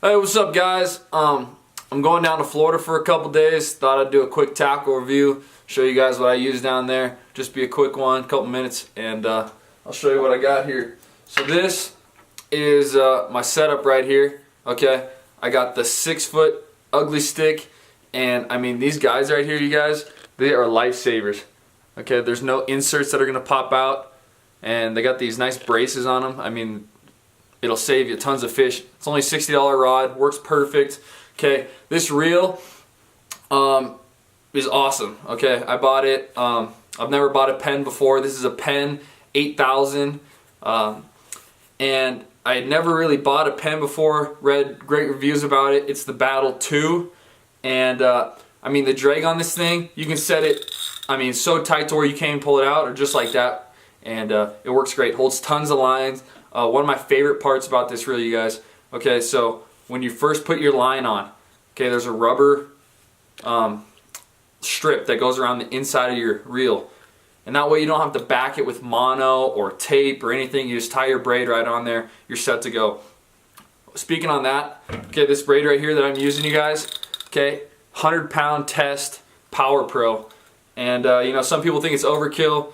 Hey, what's up, guys? I'm going down to Florida for a couple days. Thought I'd do a quick tackle review, show you guys what I use down there. Just be a quick one, couple minutes, and I'll show you what I got here. So this is my setup right here. Okay, I got the 6-foot ugly stick, and I mean these guys right here, you guys, they are lifesavers. Okay, there's no inserts that are gonna pop out, and they got these nice braces on them. I mean, it'll save you tons of fish. It's only a $60 rod, works perfect. Okay, this reel is awesome. Okay, I bought it. I've never bought a Penn before. This is a Penn 8000, and I had never really bought a Penn before. Read great reviews about it. It's the Battle 2, and I mean the drag on this thing, you can set it, I mean, so tight to where you can't even pull it out, or just like that, and it works great. Holds tons of lines. One of my favorite parts about this reel, you guys, okay, so when you first put your line on, okay, there's a rubber strip that goes around the inside of your reel, and that way you don't have to back it with mono or tape or anything. You just tie your braid right on there, you're set to go. Speaking on that, okay, this braid right here that I'm using, you guys, okay, 100-pound test Power Pro, and you know, some people think it's overkill,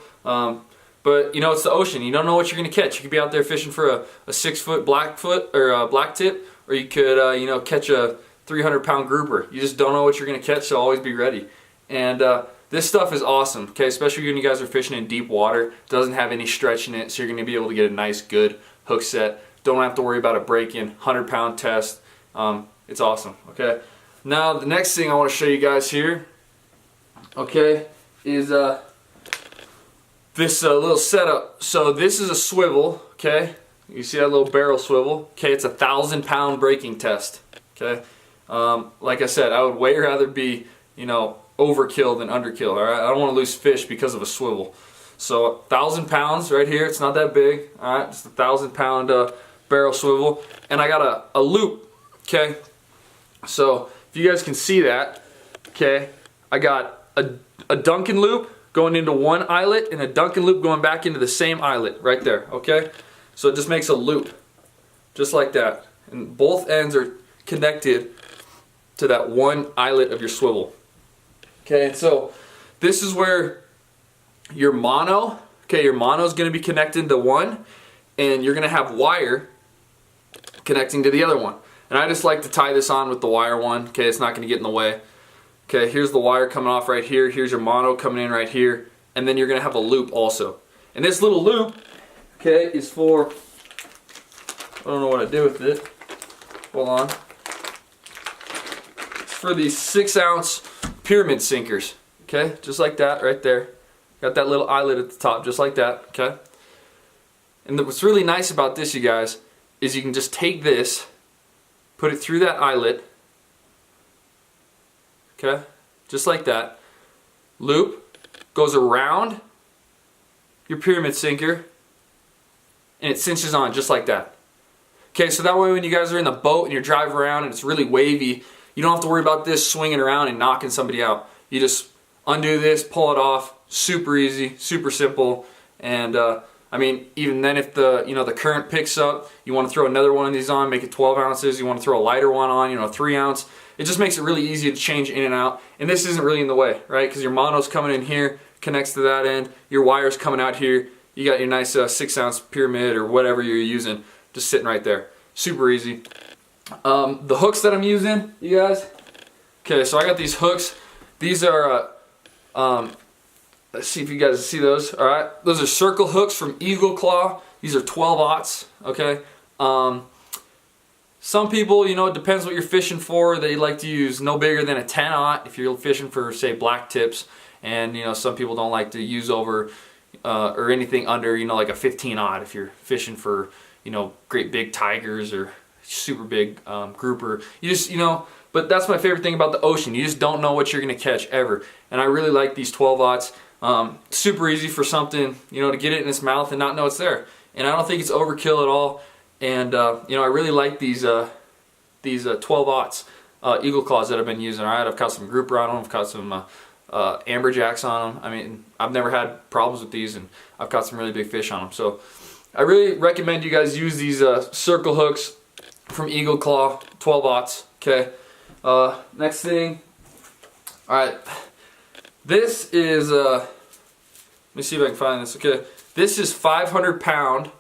but you know, it's the ocean. You don't know what you're gonna catch. You could be out there fishing for a 6-foot blackfoot or a black tip, or you could you know, catch a 300-pound grouper. You just don't know what you're gonna catch, so always be ready. And this stuff is awesome. Okay, especially when you guys are fishing in deep water. It doesn't have any stretch in it, so you're gonna be able to get a nice, good hook set. Don't have to worry about a break-in. 100-pound test. It's awesome. Okay. Now the next thing I want to show you guys here, okay, is this little setup. So this is a swivel, okay? You see that little barrel swivel? Okay, it's a 1,000-pound breaking test, okay? Like I said, I would way rather be, you know, overkill than underkill, all right? I don't want to lose fish because of a swivel. So 1,000 pounds right here, it's not that big, all right? Just a 1,000-pound barrel swivel. And I got a loop, okay? So if you guys can see that, okay, I got a Duncan loop going into one eyelet and a Duncan loop going back into the same eyelet right there, okay? So it just makes a loop, just like that. And both ends are connected to that one eyelet of your swivel. Okay, and so this is where your mono, okay, your mono is going to be connected to one, and you're going to have wire connecting to the other one. And I just like to tie this on with the wire one, okay, it's not going to get in the way. Okay, here's the wire coming off right here, here's your mono coming in right here, and then you're going to have a loop also. And this little loop, okay, is for, I don't know what to do with it, hold on. It's for these 6-ounce pyramid sinkers, okay, just like that right there. Got that little eyelet at the top, just like that, okay. And what's really nice about this, you guys, is you can just take this, put it through that eyelet, okay, just like that. Loop goes around your pyramid sinker, and it cinches on just like that. Okay, so that way when you guys are in the boat and you're driving around and it's really wavy, you don't have to worry about this swinging around and knocking somebody out. You just undo this, pull it off, super easy, super simple, and I mean, even then, if the the current picks up, you want to throw another one of these on, make it 12 ounces. You want to throw a lighter one on, you know, 3 ounce. It just makes it really easy to change in and out. And this isn't really in the way, right? Because your mono's coming in here, connects to that end. Your wire's coming out here. You got your nice 6-ounce pyramid or whatever you're using, just sitting right there. Super easy. The hooks that I'm using, you guys. Okay, so I got these hooks. These are let's see if you guys see those. All right, those are circle hooks from Eagle Claw. These are 12-aughts. Okay. Some people, you know, it depends what you're fishing for. They like to use no bigger than a 10-aught if you're fishing for, say, black tips. And you know, some people don't like to use over or anything under, you know, like a 15-aught if you're fishing for, you know, great big tigers or super big grouper. You just, you know. But that's my favorite thing about the ocean. You just don't know what you're gonna catch ever. And I really like these 12-aughts. Super easy for something, you know, to get it in its mouth and not know it's there. And I don't think it's overkill at all. And you know, I really like these 12-aughts Eagle Claws that I've been using. All right, I've caught some grouper on them. I've caught some amberjacks on them. I mean, I've never had problems with these, and I've caught some really big fish on them. So I really recommend you guys use these circle hooks. from Eagle Claw, 12/aughts. Okay. Next thing. All right. This is let me see if I can find this. Okay. This is 500-pound.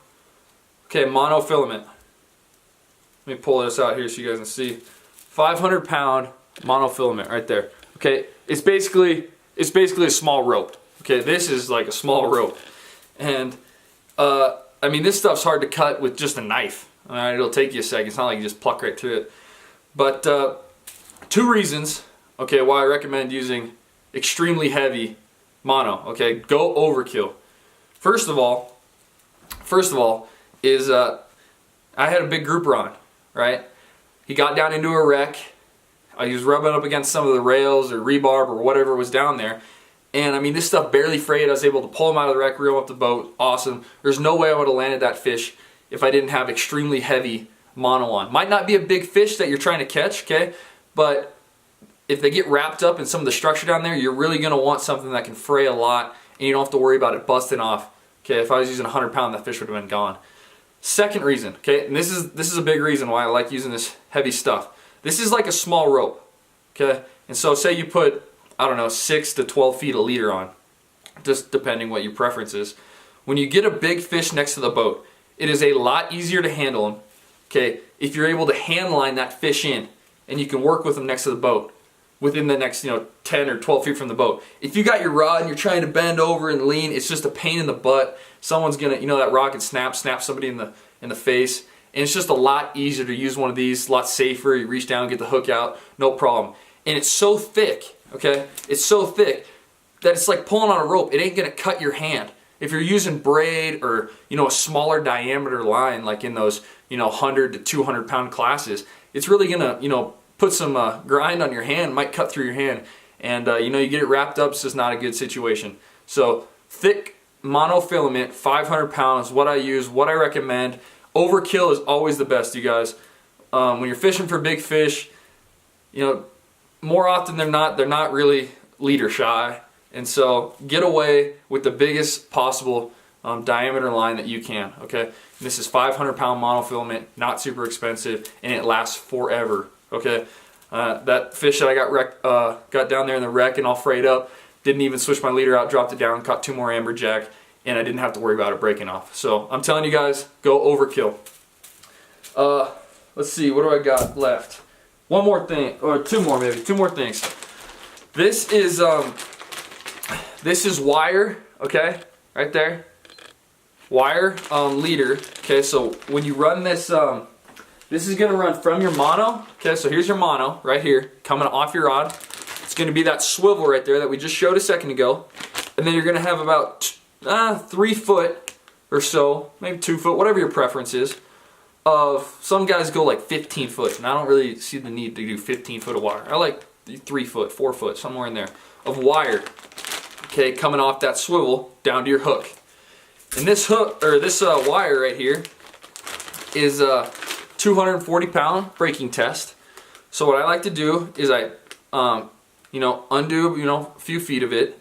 Okay, monofilament. Let me pull this out here so you guys can see. 500-pound monofilament right there. Okay, it's basically a small rope. Okay, this is like a small rope, and I mean, this stuff's hard to cut with just a knife. All right, it'll take you a second. It's not like you just pluck right through it. But 2 reasons, okay, why I recommend using extremely heavy mono. Okay, go overkill. First of all, is I had a big grouper on, right? He got down into a wreck. He was rubbing up against some of the rails or rebarb or whatever was down there. And I mean, this stuff barely frayed. I was able to pull him out of the wreck, reel him up the boat. Awesome. There's no way I would have landed that fish if I didn't have extremely heavy mono on. Might not be a big fish that you're trying to catch, okay? But if they get wrapped up in some of the structure down there, you're really going to want something that can fray a lot, and you don't have to worry about it busting off. Okay, if I was using 100-pound, that fish would have been gone. Second reason, okay, and this is a big reason why I like using this heavy stuff. This is like a small rope, okay? And so say you put, I don't know, 6 to 12 feet of leader on, just depending what your preference is. When you get a big fish next to the boat, it is a lot easier to handle them, okay, if you're able to hand line that fish in and you can work with them next to the boat within the next, 10 or 12 feet from the boat. If you got your rod and you're trying to bend over and lean, it's just a pain in the butt. Someone's gonna, that rod can snap somebody in the face. And it's just a lot easier to use one of these, a lot safer. You reach down, get the hook out, no problem. And it's so thick, okay? It's so thick that it's like pulling on a rope. It ain't gonna cut your hand. If you're using braid or, a smaller diameter line, like in those, 100 to 200 pound classes, it's really gonna, put some grind on your hand, might cut through your hand. And, you get it wrapped up, it's just not a good situation. So thick monofilament, 500 pounds, what I use, what I recommend. Overkill is always the best, you guys. When you're fishing for big fish, more often than not, they're not really leader shy. And so get away with the biggest possible diameter line that you can, okay? And this is 500-pound monofilament, not super expensive, and it lasts forever, okay? That fish that I got down there in the wreck and all frayed up, didn't even switch my leader out, dropped it down, caught 2 more amberjack, and I didn't have to worry about it breaking off. So I'm telling you guys, go overkill. Let's see, what do I got left? One more thing, or 2 more maybe, 2 more things. This is wire, okay, right there. Wire leader, okay, so when you run this, this is gonna run from your mono, okay, so here's your mono right here, coming off your rod. It's gonna be that swivel right there that we just showed a second ago. And then you're gonna have about 3 foot or so, maybe 2 foot, whatever your preference is, of, some guys go like 15 foot, and I don't really see the need to do 15 foot of wire. I like 3 foot, 4 foot, somewhere in there, of wire, okay, coming off that swivel down to your hook. And this hook, or this wire right here, is a 240-pound breaking test. So what I like to do is I, undo, a few feet of it,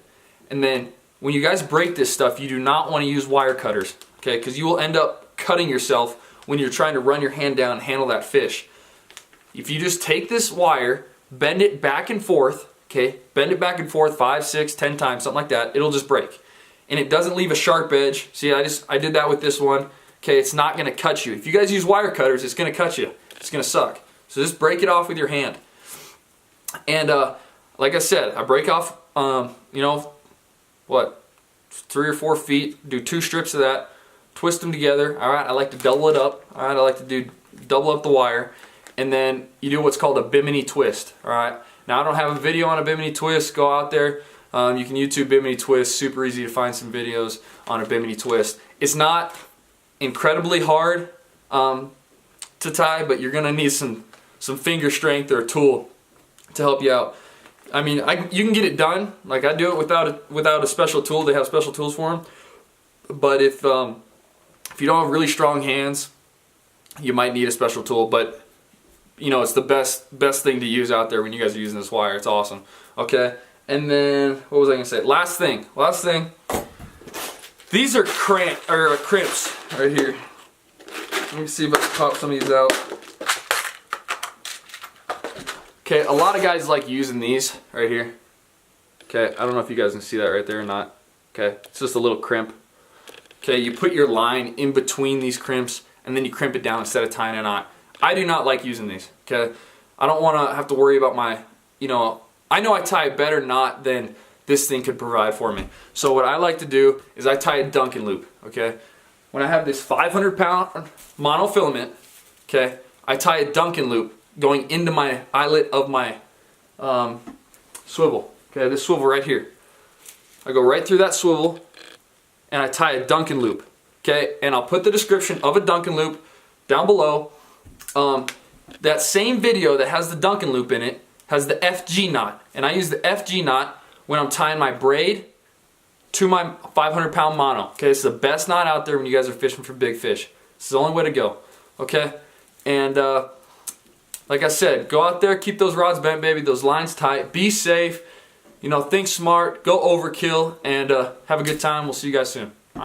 and then when you guys break this stuff, you do not want to use wire cutters, okay? Because you will end up cutting yourself when you're trying to run your hand down and handle that fish. If you just take this wire, bend it back and forth, okay? Bend it back and forth 5, 6, 10 times, something like that, it'll just break. And it doesn't leave a sharp edge. See, I did that with this one. Okay, it's not gonna cut you. If you guys use wire cutters, it's gonna cut you. It's gonna suck. So just break it off with your hand. And like I said, I break off, 3 or 4 feet, do 2 strips of that, twist them together, all right? I like to double it up, all right? I like to double up the wire, and then you do what's called a bimini twist, all right? Now, I don't have a video on a bimini twist. Go out there, you can YouTube bimini twist, super easy to find some videos on a bimini twist. It's not incredibly hard to tie, but you're gonna need some finger strength or a tool to help you out. I mean, you can get it done. Like, I do it without a special tool. They have special tools for them. But if you don't have really strong hands, you might need a special tool. But it's the best thing to use out there when you guys are using this wire. It's awesome. Okay, and then what was I gonna say? Last thing. These are crimps right here. Let me see if I can pop some of these out. Okay, a lot of guys like using these right here. Okay, I don't know if you guys can see that right there or not. Okay, it's just a little crimp. Okay, you put your line in between these crimps and then you crimp it down instead of tying a knot. I do not like using these. Okay, I don't want to have to worry about my, I know I tie a better knot than this thing could provide for me. So what I like to do is I tie a Duncan loop. Okay, when I have this 500-pound monofilament, okay, I tie a Duncan loop going into my eyelet of my swivel. Okay, this swivel right here. I go right through that swivel and I tie a Duncan loop. Okay, and I'll put the description of a Duncan loop down below. That same video that has the Duncan loop in it has the FG knot, and I use the FG knot when I'm tying my braid to my 500-pound mono. Okay, it's the best knot out there when you guys are fishing for big fish. It's the only way to go. Okay, and like I said, go out there, keep those rods bent, baby, those lines tight, be safe, think smart, go overkill, and have a good time. We'll see you guys soon.